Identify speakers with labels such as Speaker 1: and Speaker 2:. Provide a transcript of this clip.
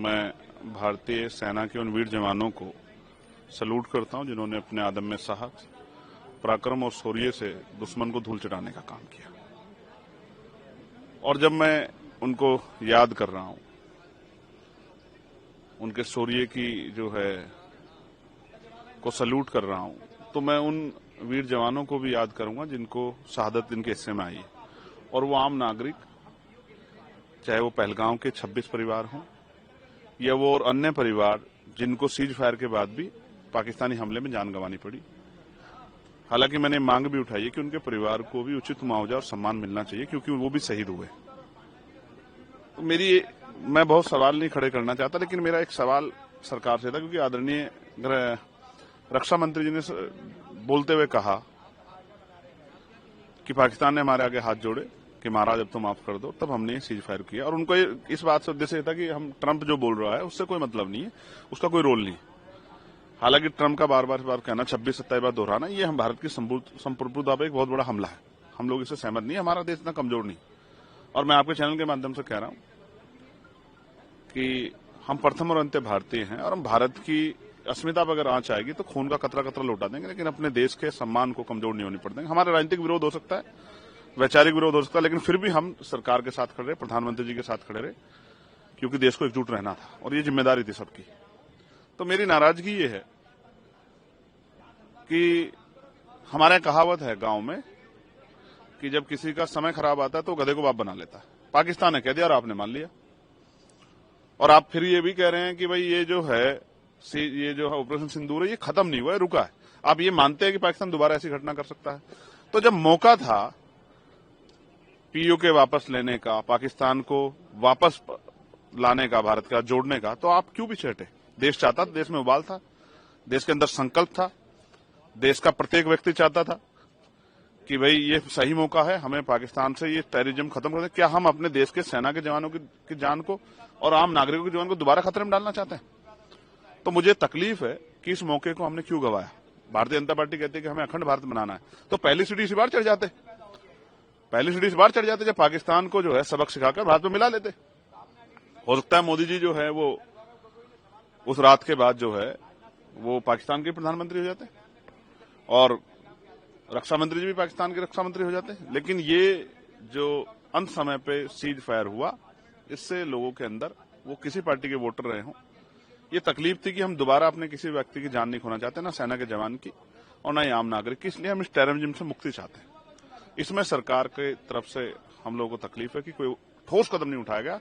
Speaker 1: मैं भारतीय सेना के उन वीर जवानों को सैल्यूट करता हूं जिन्होंने अपने अदम्य साहस, पराक्रम और शौर्य से दुश्मन को धूल चटाने का काम किया। और जब मैं उनको याद कर रहा हूं, उनके शौर्य की जो है को सैल्यूट कर रहा हूं, तो मैं उन वीर जवानों को भी याद करूंगा जिनको शहादत इनके हिस्से में आई। और वो आम नागरिक, चाहे वो पहलगांव के 26 परिवार हों या वो और अन्य परिवार जिनको सीज फायर के बाद भी पाकिस्तानी हमले में जान गंवानी पड़ी। हालांकि मैंने मांग भी उठाई है कि उनके परिवार को भी उचित मुआवजा और सम्मान मिलना चाहिए, क्योंकि वो भी शहीद हुए। तो मैं बहुत सवाल नहीं खड़े करना चाहता, लेकिन मेरा एक सवाल सरकार से था, क्योंकि आदरणीय रक्षा मंत्री जी ने बोलते हुए कहा कि पाकिस्तान ने हमारे आगे हाथ जोड़े कि महाराज अब तो माफ कर दो, तब हमने सीज फायर किया। और उनको इस बात से उद्देश्य था कि हम ट्रंप जो बोल रहा है उससे कोई मतलब नहीं है, उसका कोई रोल नहीं। हालांकि ट्रंप का बार बार कहना, 26-27 बार दोहराना, ये हम भारत की संप्रभुता पर एक बहुत बड़ा हमला है। हम लोग इससे सहमत नहीं है, हमारा देश इतना कमजोर नहीं। और मैं आपके चैनल के माध्यम से कह रहा हूं कि हम प्रथम और अंत्य भारतीय हैं, और हम भारत की अस्मिता पर अगर आंच आएगी तो खून का कतरा कतरा लौटा देंगे, लेकिन अपने देश के सम्मान को कमजोर नहीं होने पड़ देंगे। हमारा राजनीतिक विरोध हो सकता है, वैचारिक विरोध हो सकता है, लेकिन फिर भी हम सरकार के साथ खड़े रहे, प्रधानमंत्री जी के साथ खड़े रहे, क्योंकि देश को एकजुट रहना था और ये जिम्मेदारी थी सबकी। तो मेरी नाराजगी ये है कि हमारे कहावत है गांव में कि जब किसी का समय खराब आता है तो गधे को बाप बना लेता है। पाकिस्तान ने कह दिया और आपने मान लिया, और आप फिर ये भी कह रहे हैं कि भाई ये जो है ऑपरेशन सिंदूर है, ये खत्म नहीं हुआ है, रुका है। आप ये मानते हैं कि पाकिस्तान दोबारा ऐसी घटना कर सकता है? तो जब मौका था पीओके वापस लेने का, पाकिस्तान को वापस लाने का, भारत का जोड़ने का, तो आप क्यों पीछे हटे? देश चाहता था, देश में उबाल था, देश के अंदर संकल्प था, देश का प्रत्येक व्यक्ति चाहता था कि भाई ये सही मौका है, हमें पाकिस्तान से ये टेररिज्म खत्म कर दें। क्या हम अपने देश के सेना के जवानों की जान को और आम नागरिकों के जीवन को दोबारा खतरे में डालना चाहते हैं? तो मुझे तकलीफ है कि इस मौके को हमने क्यों गवाया। भारतीय जनता पार्टी कहती है कि हमें अखंड भारत बनाना है, तो पहली सीढ़ी इसी बार चढ़ जाते, जब पाकिस्तान को जो है सबक सिखाकर भारत में मिला लेते। हो सकता है मोदी जी जो है वो उस रात के बाद जो है वो पाकिस्तान के प्रधानमंत्री हो जाते और रक्षा मंत्री जी भी पाकिस्तान के रक्षा मंत्री हो जाते। लेकिन ये जो अंत समय पे सीज फायर हुआ, इससे लोगों के अंदर, वो किसी पार्टी के वोटर रहे हों, ये तकलीफ थी कि हम दोबारा अपने किसी व्यक्ति की जान नहीं खोना चाहते, ना सेना के जवान की और ना ही आम नागरिक की। इसलिए हम इस टेररिज्म से मुक्ति चाहते हैं। इसमें सरकार के तरफ से हम लोगों को तकलीफ है कि कोई ठोस कदम नहीं उठाया गया।